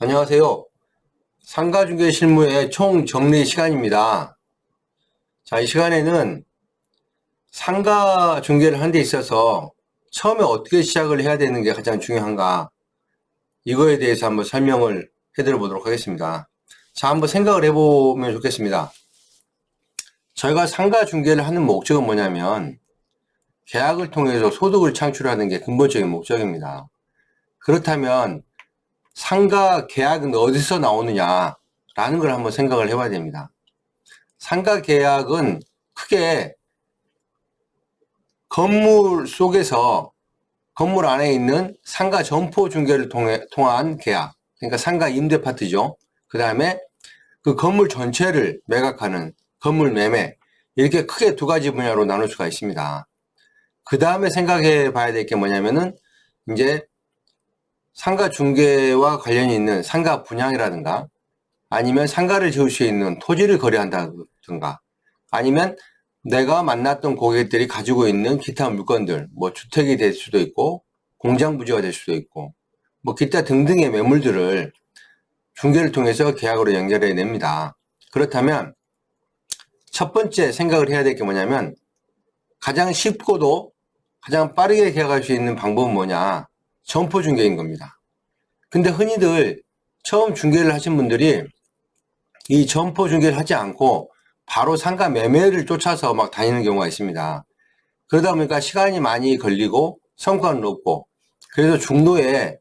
안녕하세요. 상가중개 실무의 총정리 시간입니다. 자, 이 시간에는 상가 중개를 하는 데 있어서 처음에 어떻게 시작을 해야 되는 게 가장 중요한가, 이거에 대해서 한번 설명을 해드려 보도록 하겠습니다. 자, 한번 생각을 해보면 좋겠습니다. 저희가 상가 중개를 하는 목적은 뭐냐면 계약을 통해서 소득을 창출하는 게 근본적인 목적입니다. 그렇다면 상가 계약은 어디서 나오느냐라는 걸 한번 생각을 해봐야 됩니다. 상가 계약은 크게 건물 속에서 건물 안에 있는 상가 점포 중개를 통한 계약, 그러니까 상가 임대 파트죠. 그 다음에 그 건물 전체를 매각하는 건물 매매, 이렇게 크게 두 가지 분야로 나눌 수가 있습니다. 그 다음에 생각해 봐야 될 게 뭐냐면은 이제 상가 중개와 관련이 있는 상가 분양이라든가, 아니면 상가를 지을 수 있는 토지를 거래한다든가, 아니면 내가 만났던 고객들이 가지고 있는 기타 물건들, 뭐 주택이 될 수도 있고 공장 부지가 될 수도 있고 뭐 기타 등등의 매물들을 중개를 통해서 계약으로 연결해 냅니다. 그렇다면 첫 번째 생각을 해야 될 게 뭐냐면, 가장 쉽고도 가장 빠르게 계약할 수 있는 방법은 뭐냐? 점포 중개인 겁니다. 근데 흔히들 처음 중개를 하신 분들이 이 점포 중개를 하지 않고 바로 상가 매매를 쫓아서 막 다니는 경우가 있습니다. 그러다 보니까 시간이 많이 걸리고 성과는 없고, 그래서 중도에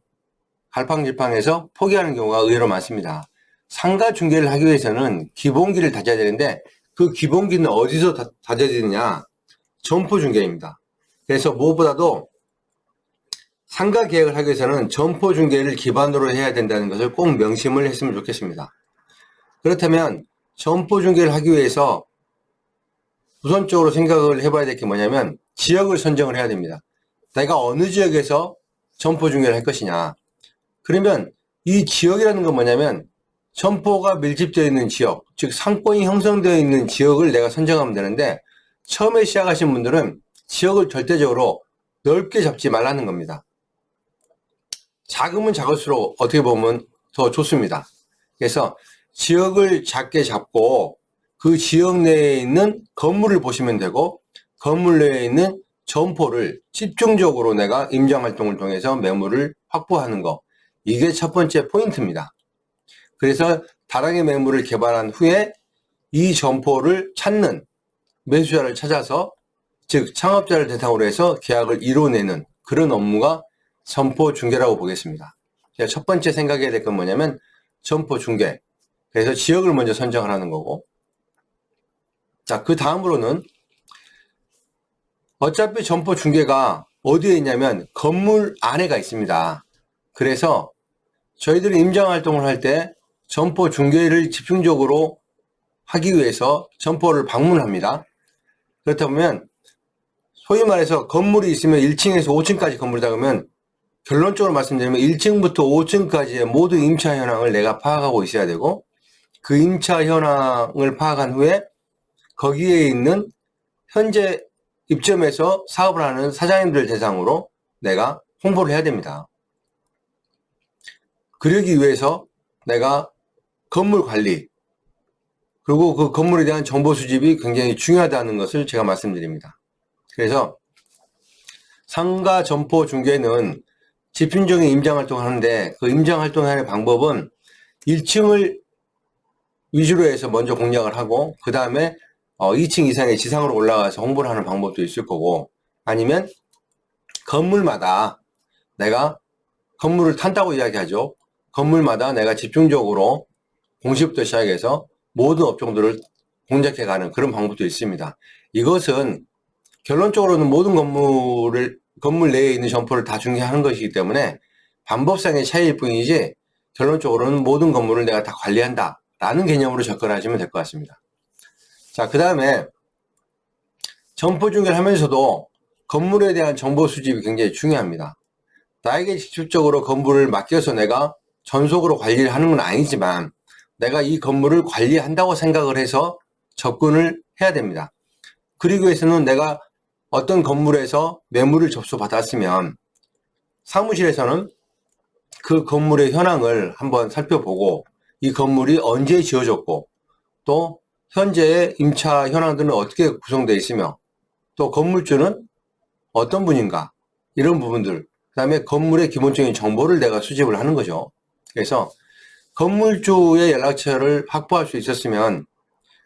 갈팡질팡해서 포기하는 경우가 의외로 많습니다. 상가 중개를 하기 위해서는 기본기를 다져야 되는데, 그 기본기는 어디서 다져지느냐? 점포 중개입니다. 그래서 무엇보다도 상가 계약을 하기 위해서는 점포 중개를 기반으로 해야 된다는 것을 꼭 명심을 했으면 좋겠습니다. 그렇다면 점포 중개를 하기 위해서 우선적으로 생각을 해봐야 될 게 뭐냐면, 지역을 선정을 해야 됩니다. 내가 어느 지역에서 점포 중개를 할 것이냐. 그러면 이 지역이라는 건 뭐냐면, 점포가 밀집되어 있는 지역, 즉 상권이 형성되어 있는 지역을 내가 선정하면 되는데, 처음에 시작하신 분들은 지역을 절대적으로 넓게 잡지 말라는 겁니다. 작으면 작을수록 어떻게 보면 더 좋습니다. 그래서 지역을 작게 잡고 그 지역 내에 있는 건물을 보시면 되고, 건물 내에 있는 점포를 집중적으로 내가 임장활동을 통해서 매물을 확보하는 거, 이게 첫 번째 포인트입니다. 그래서 다량의 매물을 개발한 후에 이 점포를 찾는 매수자를 찾아서, 즉 창업자를 대상으로 해서 계약을 이뤄내는 그런 업무가 점포 중개라고 보겠습니다. 첫 번째 생각해야 될 건 뭐냐면 점포 중개. 그래서 지역을 먼저 선정을 하는 거고, 자, 그 다음으로는 어차피 점포 중개가 어디에 있냐면 건물 안에가 있습니다. 그래서 저희들이 임장 활동을 할 때 점포 중개를 집중적으로 하기 위해서 점포를 방문합니다. 그렇다 보면 소위 말해서 건물이 있으면 1층에서 5층까지 건물이다 그러면, 결론적으로 말씀드리면 1층부터 5층까지의 모든 임차 현황을 내가 파악하고 있어야 되고, 그 임차 현황을 파악한 후에 거기에 있는 현재 입점해서 사업을 하는 사장님들 대상으로 내가 홍보를 해야 됩니다. 그러기 위해서 내가 건물 관리, 그리고 그 건물에 대한 정보 수집이 굉장히 중요하다는 것을 제가 말씀드립니다. 그래서 상가 점포 중개는 집중적인 임장활동을 하는데, 그 임장활동하는 방법은 1층을 위주로 해서 먼저 공략을 하고, 그 다음에 2층 이상의 지상으로 올라가서 홍보를 하는 방법도 있을 거고, 아니면 건물마다 내가 건물을 탄다고 이야기하죠. 건물마다 내가 집중적으로 공시부터 시작해서 모든 업종들을 공략해가는 그런 방법도 있습니다. 이것은 결론적으로는 모든 건물 내에 있는 점포를 다 중개하는 것이기 때문에 방법상의 차이일 뿐이지, 결론적으로는 모든 건물을 내가 다 관리한다 라는 개념으로 접근하시면 될 것 같습니다. 자, 그 다음에 점포 중개를 하면서도 건물에 대한 정보 수집이 굉장히 중요합니다. 나에게 직접적으로 건물을 맡겨서 내가 전속으로 관리를 하는 건 아니지만, 내가 이 건물을 관리한다고 생각을 해서 접근을 해야 됩니다. 그러기 위해서는 내가 어떤 건물에서 매물을 접수받았으면 사무실에서는 그 건물의 현황을 한번 살펴보고 이 건물이 언제 지어졌고 또 현재의 임차 현황들은 어떻게 구성되어 있으며 또 건물주는 어떤 분인가 이런 부분들 그 다음에 건물의 기본적인 정보를 내가 수집을 하는 거죠. 그래서 건물주의 연락처를 확보할 수 있었으면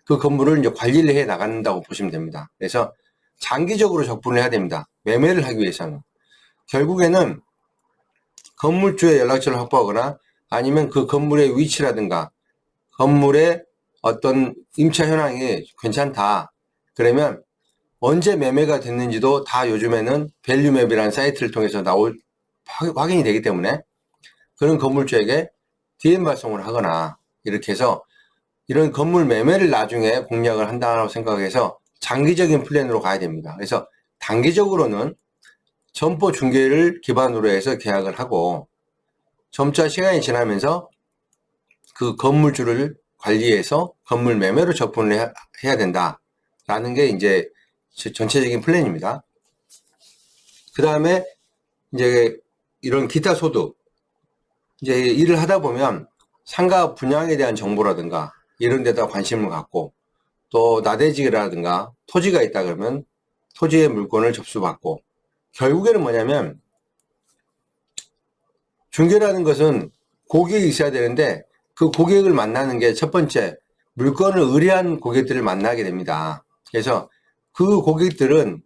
그 건물을 이제 관리를 해 나간다고 보시면 됩니다. 그래서 장기적으로 접근을 해야 됩니다. 매매를 하기 위해서는. 결국에는 건물주의 연락처를 확보하거나 아니면 그 건물의 위치라든가 건물의 어떤 임차 현황이 괜찮다. 그러면 언제 매매가 됐는지도 다 요즘에는 밸류맵이라는 사이트를 통해서 확인이 되기 때문에 그런 건물주에게 DM 발송을 하거나 이렇게 해서 이런 건물 매매를 나중에 공략을 한다고 생각해서 장기적인 플랜으로 가야 됩니다. 그래서 단기적으로는 점포 중개를 기반으로 해서 계약을 하고 점차 시간이 지나면서 그 건물주를 관리해서 건물 매매로 접근을 해야 된다라는 게 이제 전체적인 플랜입니다. 그 다음에 이제 이런 기타 소득 이제 일을 하다 보면 상가 분양에 대한 정보라든가 이런 데다 관심을 갖고 또 나대지라든가 토지가 있다 그러면 토지의 물건을 접수받고 결국에는 뭐냐면 중개라는 것은 고객이 있어야 되는데 그 고객을 만나는 게 첫 번째 물건을 의뢰한 고객들을 만나게 됩니다. 그래서 그 고객들은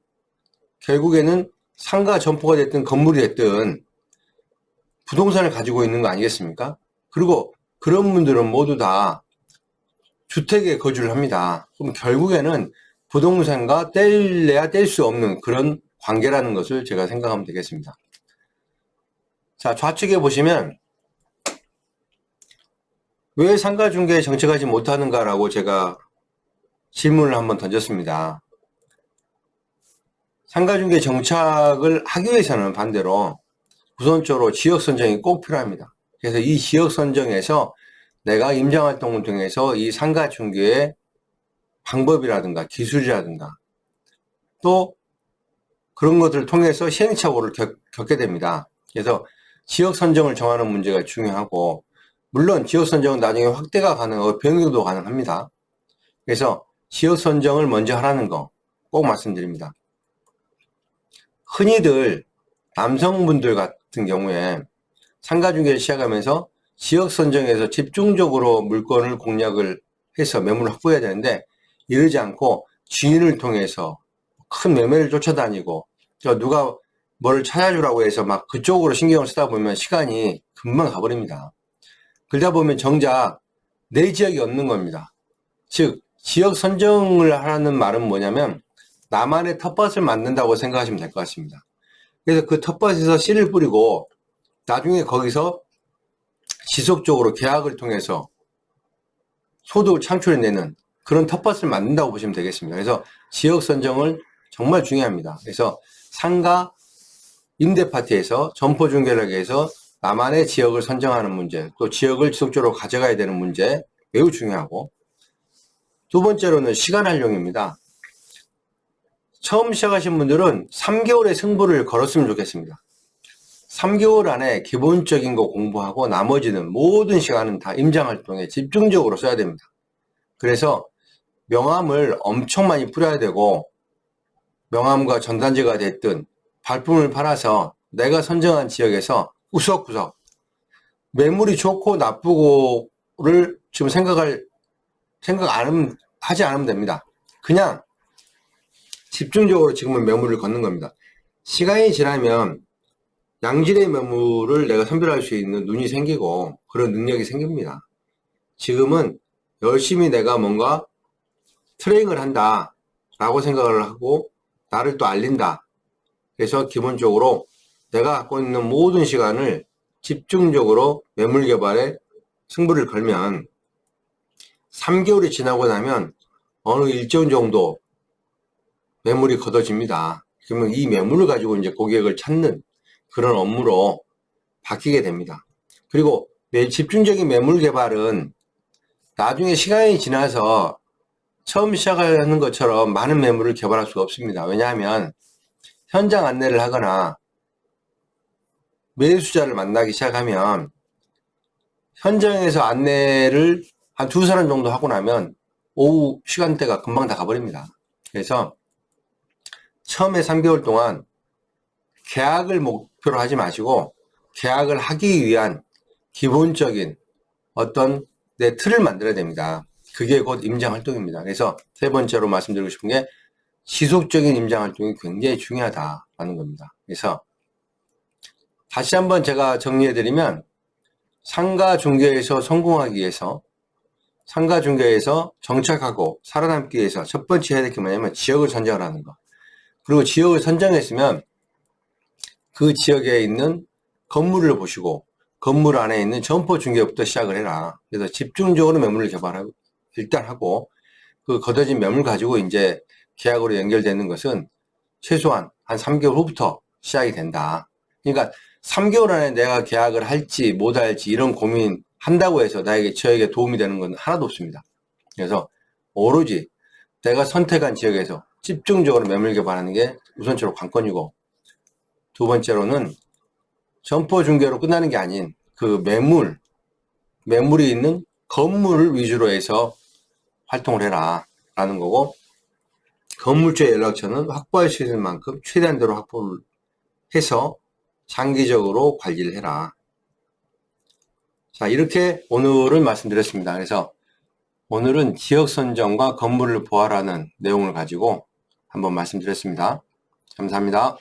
결국에는 상가 점포가 됐든 건물이 됐든 부동산을 가지고 있는 거 아니겠습니까? 그리고 그런 분들은 모두 다 주택에 거주를 합니다. 그럼 결국에는 부동산과 뗄래야 뗄 수 없는 그런 관계라는 것을 제가 생각하면 되겠습니다. 자, 좌측에 보시면 왜 상가 중개에 정착하지 못하는가라고 제가 질문을 한번 던졌습니다. 상가 중개 정착을 하기 위해서는 반대로 우선적으로 지역 선정이 꼭 필요합니다. 그래서 이 지역 선정에서 내가 임장활동을 통해서 이 상가 중개의 방법이라든가 기술이라든가 또 그런 것들을 통해서 시행착오를 겪게 됩니다. 그래서 지역 선정을 정하는 문제가 중요하고 물론 지역 선정은 나중에 확대가 가능하고 변경도 가능합니다. 그래서 지역 선정을 먼저 하라는 거 꼭 말씀드립니다. 흔히들 남성분들 같은 경우에 상가 중개를 시작하면서 지역 선정에서 집중적으로 물건을 공략을 해서 매물을 확보해야 되는데 이러지 않고 지인을 통해서 큰 매매를 쫓아다니고 누가 뭐를 찾아주라고 해서 막 그쪽으로 신경을 쓰다 보면 시간이 금방 가버립니다. 그러다 보면 정작 내 지역이 없는 겁니다. 즉 지역 선정을 하라는 말은 뭐냐면 나만의 텃밭을 만든다고 생각하시면 될 것 같습니다. 그래서 그 텃밭에서 씨를 뿌리고 나중에 거기서 지속적으로 계약을 통해서 소득을 창출해내는 그런 텃밭을 만든다고 보시면 되겠습니다. 그래서 지역 선정을 정말 중요합니다. 그래서 상가 임대파트에서 점포 중개를 해서 나만의 지역을 선정하는 문제, 또 지역을 지속적으로 가져가야 되는 문제 매우 중요하고 두 번째로는 시간 활용입니다. 처음 시작하신 분들은 3개월의 승부를 걸었으면 좋겠습니다. 3개월 안에 기본적인 거 공부하고 나머지는 모든 시간은 다 임장활동에 집중적으로 써야 됩니다. 그래서 명함을 엄청 많이 뿌려야 되고 명함과 전단지가 됐든 발품을 팔아서 내가 선정한 지역에서 구석구석 매물이 좋고 나쁘고를 지금 하지 않으면 됩니다. 그냥 집중적으로 지금은 매물을 걷는 겁니다. 시간이 지나면 양질의 매물을 내가 선별할 수 있는 눈이 생기고 그런 능력이 생깁니다. 지금은 열심히 내가 뭔가 트레이닝을 한다 라고 생각을 하고 나를 또 알린다. 그래서 기본적으로 내가 갖고 있는 모든 시간을 집중적으로 매물 개발에 승부를 걸면 3개월이 지나고 나면 어느 일정 정도 매물이 걷어집니다. 그러면 이 매물을 가지고 이제 고객을 찾는 그런 업무로 바뀌게 됩니다. 그리고 집중적인 매물 개발은 나중에 시간이 지나서 처음 시작하는 것처럼 많은 매물을 개발할 수가 없습니다. 왜냐하면 현장 안내를 하거나 매수자를 만나기 시작하면 현장에서 안내를 한 2사람 정도 하고 나면 오후 시간대가 금방 다 가버립니다. 그래서 처음에 3개월 동안 계약을 목표로 하지 마시고 계약을 하기 위한 기본적인 어떤 내 틀을 만들어야 됩니다. 그게 곧 임장활동입니다. 그래서 세 번째로 말씀드리고 싶은 게 지속적인 임장활동이 굉장히 중요하다라는 겁니다. 그래서 다시 한번 제가 정리해드리면 상가중개에서 성공하기 위해서 상가중개에서 정착하고 살아남기 위해서 첫 번째 해야 될 게 뭐냐면 지역을 선정을 하는 거. 그리고 지역을 선정했으면 그 지역에 있는 건물을 보시고 건물 안에 있는 점포중개부터 시작을 해라. 그래서 집중적으로 매물을 개발하고 일단 하고 그 거둬진 매물 가지고 이제 계약으로 연결되는 것은 최소한 한 3개월 후부터 시작이 된다. 그러니까 3개월 안에 내가 계약을 할지 못할지 이런 고민 한다고 해서 저에게 도움이 되는 건 하나도 없습니다. 그래서 오로지 내가 선택한 지역에서 집중적으로 매물 개발하는 게 우선적으로 관건이고, 두 번째로는 점포 중개로 끝나는 게 아닌 그 매물이 있는 건물을 위주로 해서 활동을 해라 라는 거고, 건물주의 연락처는 확보할 수 있는 만큼 최대한대로 확보를 해서 장기적으로 관리를 해라. 자, 이렇게 오늘은 말씀드렸습니다. 그래서 오늘은 지역 선정과 건물을 보호하라는 내용을 가지고 한번 말씀드렸습니다. 감사합니다.